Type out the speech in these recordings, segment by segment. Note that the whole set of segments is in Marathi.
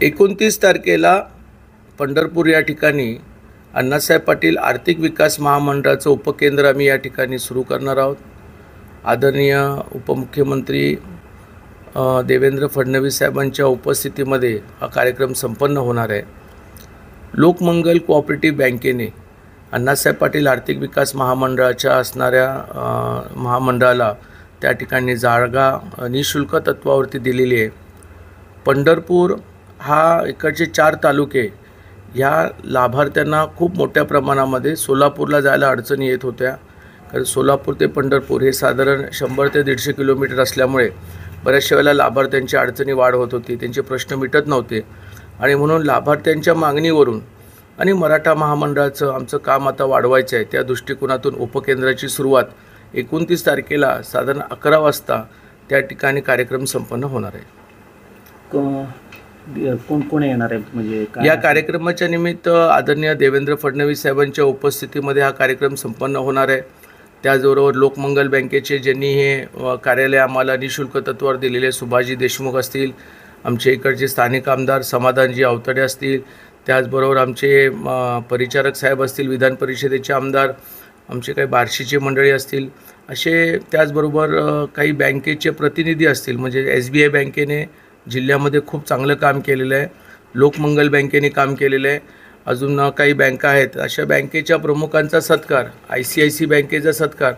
29 तारखेला पंढरपूर या ठिकाणी अण्णासाहेब पाटील आर्थिक विकास महामंडळाचं उपकेंद्र आम्ही या ठिकाणी सुरू करणार आहोत। आदरणीय उपमुख्यमंत्री देवेंद्र फडणवीस साहेबांच्या उपस्थितीमध्ये हा कार्यक्रम संपन्न होणार आहे। लोकमंगल कोऑपरेटिव्ह बँकेने अण्णासाहेब पाटील आर्थिक विकास महामंडळाच्या असणाऱ्या महामंडळाला त्या ठिकाणी जागा निःशुल्क तत्वावरती दिलेली आहे। पंढरपूर हा इकडचे 4 तालुके ह्या लाभार्थ्यांना खूप मोठ्या प्रमाणामध्ये सोलापूरला जायला अडचणी येत होत्या, कारण सोलापूर ते पंढरपूर हे साधारण 100 ते 150 किलोमीटर असल्यामुळे बऱ्याचशा वेळेला लाभार्थ्यांची अडचणी वाढ होत होती, त्यांचे प्रश्न मिटत नव्हते आणि म्हणून लाभार्थ्यांच्या मागणीवरून आणि मराठा महामंडळाचं आमचं काम आता वाढवायचं आहे त्या दृष्टिकोनातून उपकेंद्राची सुरुवात 29 तारखेला साधारण 11 वाजता त्या ठिकाणी कार्यक्रम संपन्न होणार आहे। कोण कोण येणार आहे म्हणजे या कार्यक्रमाच्या निमित्त आदरणीय देवेंद्र फडणवीस साहेबांच्या उपस्थितीमध्ये हा कार्यक्रम संपन्न होणार आहे। त्याचबरोबर लोकमंगल बँकेचे ज्यांनी हे कार्यालय आम्हाला निःशुल्क तत्वावर दिलेले सुभाषजी देशमुख असतील, आमचे इकडचे स्थानिक आमदार समाधानजी आवतडे असतील, त्याचबरोबर आमचे परिचारक साहेब असतील, विधान परिषदेचे आमदार, आमचे काही बार्शीचे मंडळी असतील, असे त्याचबरोबर काही बँकेचे प्रतिनिधी असतील। म्हणजे SBI बँकेने जिल्ह्यामध्ये खूप चांगलं काम केलेलं आहे, लोकमंगल बँकेने काम केलेलं आहे, अजून काही बँका आहेत, अशा बँकेच्या प्रमुखांचा सत्कार, ICICI बँकेचा सत्कार,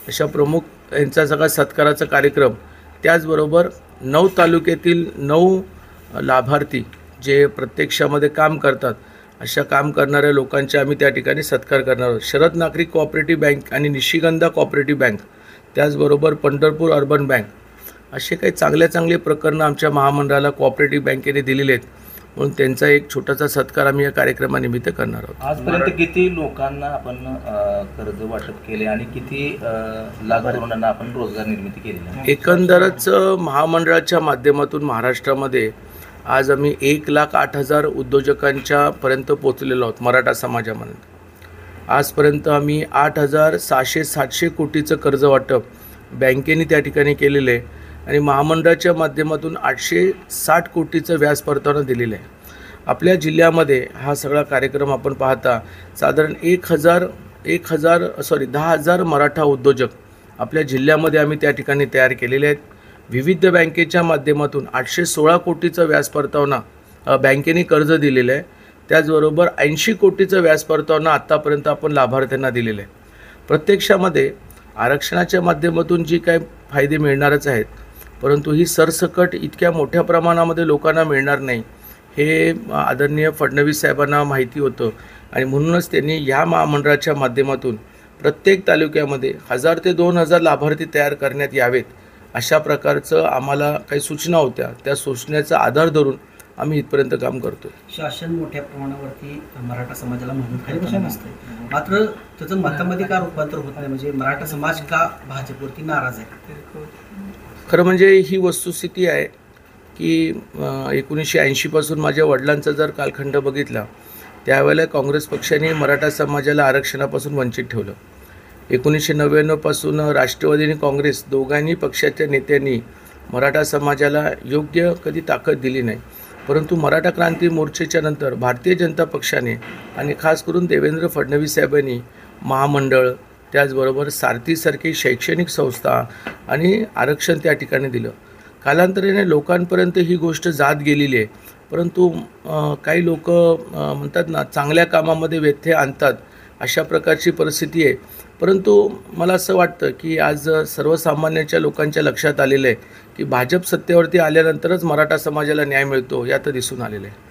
अशा प्रमुख यांचा सगळा सत्काराचा कार्यक्रम, त्याचबरोबर 9 तालुक्यातील 9 लाभार्थी जे प्रत्यक्षामध्ये काम करतात अशा काम करणाऱ्या लोकांचे आम्ही त्या ठिकाणी सत्कार करणार आहोत। शरद नागरिक कोऑपरेटिव्ह बँक आणि निशिगंधा कोऑपरेटिव्ह बँक, त्याचबरोबर पंढरपूर अर्बन बँक, असे काही चांगले प्रकरणं आमच्या महामंडळाला कोऑपरेटिव्ह बँकेने दिलेले आहेत, म्हणून त्यांचा एक छोटासा सत्कार आम्ही या कार्यक्रमानिमित्त करणार आहोत। आजपर्यंत किती लोकांना आपण कर्ज वाटप केले आणि किती लाख तरुणांना आपण रोजगार निर्मिती केली आहे? एकंदरच महामंडळाच्या माध्यमातून महाराष्ट्रामध्ये आज आम्ही 1,08,000 उद्योजकांच्या पर्यंत पोहोचलेलो आहोत। मराठा समाजामध्ये आजपर्यंत आम्ही 8,600-700 कोटीचं कर्ज वाटप बँकेने त्या ठिकाणी केलेलं आहे आणि महामंडळाच्या माध्यमातून 860 कोटीचं व्याज परतावा दिलेलं आहे। आपल्या जिल्ह्यामध्ये हा सगळा कार्यक्रम आपण पाहता साधारण 10,000 मराठा उद्योजक आपल्या जिल्ह्यामध्ये आम्ही त्या ठिकाणी तयार केलेले आहेत। विविध बँकेच्या माध्यमातून 816 कोटीचं व्याज परतावा बँकेने कर्ज दिलेलं आहे, त्याचबरोबर 80 कोटीचं व्याज परतावा आत्तापर्यंत आपण लाभार्थ्यांना दिलेलं आहे। प्रत्यक्षामध्ये आरक्षणाच्या माध्यमातून जी काही फायदे मिळणारच आहेत, परंतु ही सरसकट इतक्या मोठ्या प्रमाणामध्ये लोकांना मिळणार नाही हे आदरणीय फडणवीस साहेबांना माहिती होतं आणि म्हणूनच त्यांनी या महामंडळाच्या माध्यमातून प्रत्येक तालुक्यामध्ये 1000 ते 2000 लाभार्थी तयार करण्यात यावेत अशा प्रकारचं आम्हाला काही सूचना होत्या, त्या सूचनेचा आधार धरून आम्ही इथपर्यंत काम करतो। शासन मोठ्या प्रमाणावरती मराठा समाजाला मदत करत असते, मात्र त्याचं मतामध्ये का रूपांतर होत नाही? म्हणजे मराठा समाज का भाजपवरती नाराज आहे? खरं म्हणजे ही वस्तुस्थिती आहे की 1980 पासून माझ्या वडिलांचा जर कालखंड बघितला त्यावेळेला काँग्रेस पक्षाने मराठा समाजाला आरक्षणापासून वंचित ठेवलं। 1999 पासून राष्ट्रवादी आणि काँग्रेस दोघांनी पक्षाच्या नेत्यांनी मराठा समाजाला योग्य कधी ताकद दिली नाही, परंतु मराठा क्रांती मोर्चेच्या नंतर भारतीय जनता पक्षाने आणि खास करून देवेंद्र फडणवीस साहेबांनी महामंडळ, त्याचबरोबर सारथीसारखी शैक्षणिक संस्था आणि आरक्षण त्या ठिकाणी दिलं। कालांतराने लोकांपर्यंत ही गोष्ट जात गेलेली आहे, परंतु काही लोक म्हणतात ना चांगल्या कामामध्ये व्यत्यय आणतात, अशा प्रकारची परिस्थिती आहे। परंतु मला असं वाटतं की आज सर्वसामान्यांच्या लोकांच्या लक्षात आलेलं आहे की भाजप सत्तेवरती आल्यानंतरच मराठा समाजाला न्याय मिळतो, यात दिसून आलेलं आहे।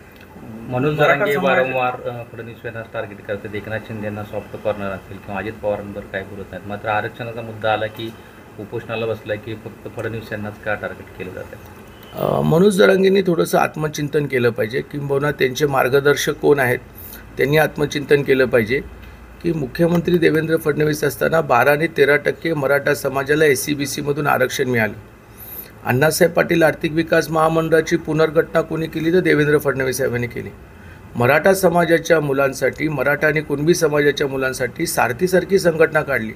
म्हणून जरांगे वारंवार फडणवीस यांना टार्गेट करतात, एकनाथ शिंदेंना सॉफ्ट कॉर्नर असेल किंवा अजित पवारांवर काय बोलत नाहीत, मात्र आरक्षणाचा मुद्दा आला की उपोषणाला बसला की फक्त फडणवीस यांनाच का टार्गेट केलं जातं? मनोज जरांगेंनी थोडंसं आत्मचिंतन केलं पाहिजे, किंबहुना त्यांचे मार्गदर्शक कोण आहेत त्यांनी आत्मचिंतन केलं पाहिजे की मुख्यमंत्री देवेंद्र फडणवीस असताना 12 आणि 13% मराठा समाजाला SCBCमधून आरक्षण मिळालं। अण्णासाहेब पाटील आर्थिक विकास महामंडळाची पुनर्घटना कोणी केली तर देवेंद्र फडणवीस साहेबांनी केली। मराठा समाजाच्या मुलांसाठी, मराठा आणि कुणबी समाजाच्या मुलांसाठी सारथीसारखी संघटना काढली।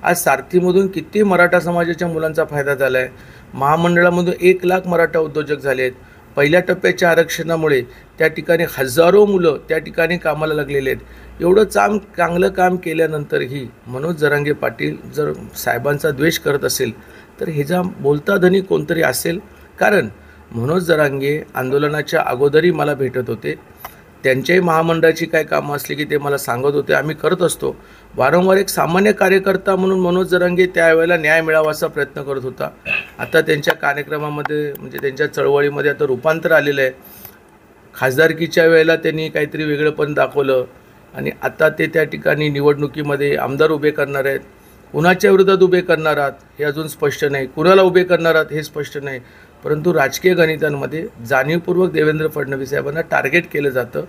आज सारथीमधून किती मराठा समाजाच्या मुलांचा फायदा झाला आहे। महामंडळामधून 1 लाख मराठा उद्योजक झाले आहेत। पहिल्या टप्प्याच्या आरक्षणामुळे त्या ठिकाणी हजारो मुलं त्या ठिकाणी कामाला लागलेले आहेत. एवढं चांगलं काम केल्यानंतरही मनोज जरांगे पाटील जर साहेबांचा द्वेष करत असेल तर ह्याचा बोलता धनी कोणतरी असेल. कारण मनोज जरांगे आंदोलनाच्या अगोदरही मला भेटत होते. त्यांच्याही महामंडळाची काय कामं असली की ते मला सांगत होते, आम्ही करत असतो. वारंवार एक सामान्य कार्यकर्ता म्हणून मनोज जरांगे त्यावेळेला न्याय मिळावा असा प्रयत्न करत होता. आता त्यांच्या कार्यक्रमामध्ये म्हणजे त्यांच्या चळवळीमध्ये आता रूपांतर आलेलं आहे. खासदारकीच्या वेळेला त्यांनी काहीतरी वेगळंपण दाखवलं आणि आता ते त्या ठिकाणी निवडणुकीमध्ये आमदार उभे करणार आहेत. कुणाच्या विरोधात उभे करणार आहात हे अजून स्पष्ट नाही, कुणाला उभे करणार आहात हे स्पष्ट नाही. परंतु राजकीय गणितांमध्ये जाणीवपूर्वक देवेंद्र फडणवीस साहेबांना टार्गेट केलं जातं.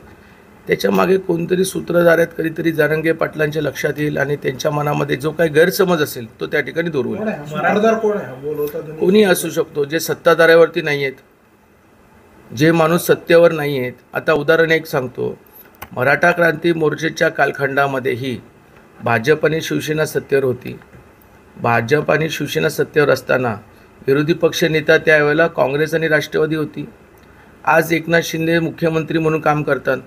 त्याच्यामागे कोणतरी सूत्रधार आहेत, कधीतरी जरांगे पाटलांच्या लक्षात येईल आणि त्यांच्या मनामध्ये जो काही गैरसमज असेल तो त्या ठिकाणी दूर होईल. कोणी असू शकतो, जे सत्ताधाऱ्यावरती नाही आहेत, जे माणूस सत्तेवर नाही आहेत. आता उदाहरण एक सांगतो, मराठा क्रांती मोर्चेच्या कालखंडामध्येही भाजप आणि शिवसेना सत्तेवर होती. भाजप आणि शिवसेना सत्तेवर असताना विरोधी पक्षनेता त्यावेळेला काँग्रेस आणि राष्ट्रवादी होती. आज एकनाथ शिंदे मुख्यमंत्री म्हणून काम करतात,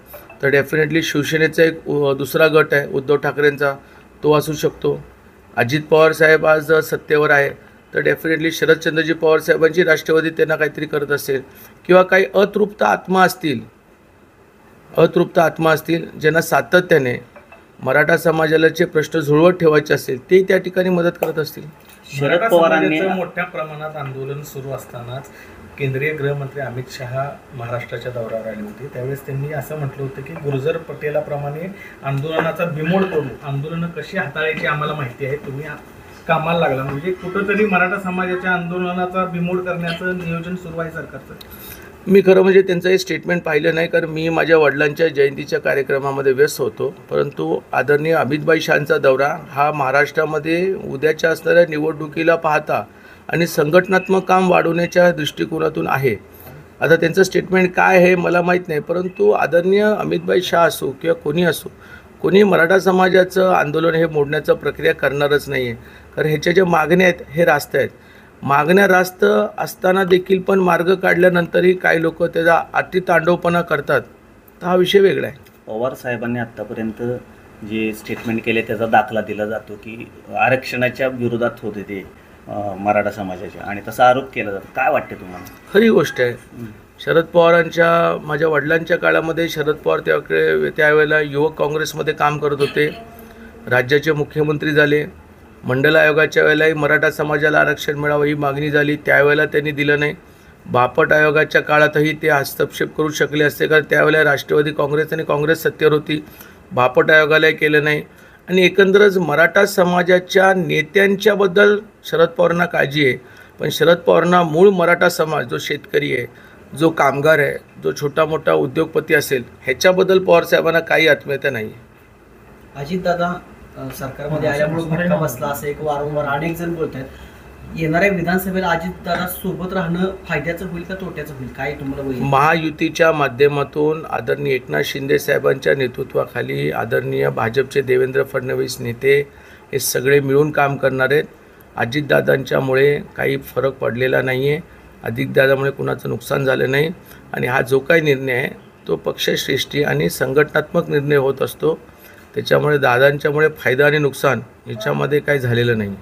तर डेफिनेटली शिवसेनेचा एक दुसरा गट आहे उद्धव ठाकरेंचा, तो असू शकतो. अजित पवार साहेब आज सत्तेवर आहे, तर डेफिनेटली शरदचंद्रजी पवार साहेबांची राष्ट्रवादी त्यांना काहीतरी करत असेल, किंवा काही अतृप्त आत्मा असतील ज्यांना सातत्याने मराठा समाजाचे प्रश्न जुळवत ठेवायचे असेल, ते त्या ठिकाणी मदत करत असतील. शरद पवारांनी मोठ्या प्रमाणात आंदोलन सुरू असतानाच केंद्रीय गृहमंत्री अमित शहा महाराष्ट्राच्या दौऱ्यावर आले होते. त्यावेळेस त्यांनी असं म्हटलं होतं की गुर्जर पटेलाप्रमाणे आंदोलनाचा बिमोड करू, आंदोलनं कशी हाताळायची आम्हाला माहिती आहे, तुम्ही कामाला लागला. म्हणजे कुठंतरी मराठा समाजाच्या आंदोलनाचा बिमोड करण्याचं नियोजन सुरू आहे सरकारचं. मी खरं म्हणजे त्यांचं हे स्टेटमेंट पाहिलं नाही, कारण मी माझ्या वडिलांच्या जयंतीच्या कार्यक्रमामध्ये व्यस्त होतो. परंतु आदरणीय अमितभाई शहांचा दौरा हा महाराष्ट्रामध्ये उद्याच्या असणाऱ्या निवडणुकीला पाहता आणि संघटनात्मक काम वाढवण्याच्या दृष्टिकोनातून आहे. आता त्यांचं स्टेटमेंट काय आहे मला माहीत नाही, परंतु आदरणीय अमितभाई शाह असो किंवा कोणी असो, कोणी मराठा समाजाचं आंदोलन हे मोडण्याचं प्रक्रिया करणारच नाही आहे. कारण ह्याच्या ज्या मागण्या आहेत हे रास्त आहेत. मागण्या रास्त असताना देखील पण मार्ग काढल्यानंतरही काही लोक त्याचा अतितांडवपणा करतात, तर हा विषय वेगळा आहे. पवार साहेबांनी आत्तापर्यंत जे स्टेटमेंट केले त्याचा दाखला दिला जातो की आरक्षणाच्या विरोधात होते ते मराठा समाजाचे, आणि तसा आरोप केला जातो. काय वाटते तुम्हाला? खरी गोष्ट आहे. शरद पवारांच्या माझ्या वडिलांच्या काळामध्ये शरद पवार त्यावेळेला युवक काँग्रेसमध्ये काम करत होते, राज्याचे मुख्यमंत्री झाले. मंडल आयोगाच्या वेळेलाही मराठा समाजाला आरक्षण मिळावं ही मागणी झाली, त्यावेळेला त्यांनी दिलं नाही. बापट आयोगाच्या काळातही ते हस्तक्षेप करू शकले असते, कारण त्यावेळेला राष्ट्रवादी काँग्रेस आणि काँग्रेस सत्तेवर होती. बापट आयोगालाही केलं नाही. आणि एकंदरच मराठा समाजाच्या नेत्यांच्याबद्दल शरद पवारांना काळजी आहे, पण शरद पवारांना मूळ मराठा समाज जो शेतकरी आहे, जो कामगार आहे, जो छोटा मोठा उद्योगपती असेल, ह्याच्याबद्दल पवारसाहेबांना काही आत्मीयता नाही आहे. अजितदादा सरकारमध्ये आल्यामुळे फटका बसला असं एक वारंवार अनेक जण बोलत आहेत. येणाऱ्या विधानसभेला अजितदादा सोबत राहणं फायद्याचं होईल का तोट्याचं होईल, काय तुम्हाला होईल? महायुतीच्या माध्यमातून आदरणीय एकनाथ शिंदे साहेबांच्या नेतृत्वाखाली आदरणीय भाजपचे देवेंद्र फडणवीस नेते हे सगळे मिळून काम करणार आहेत. अजितदादांच्यामुळे काही फरक पडलेला नाही आहे, अजितदादामुळे कुणाचं नुकसान झालं नाही. आणि हा जो काही निर्णय आहे तो पक्षश्रेष्ठी आणि संघटनात्मक निर्णय होत असतो. त्याच्यामुळे दादांच्यामुळे फायदा आणि नुकसान याच्यामध्ये काही झालेलं नाही.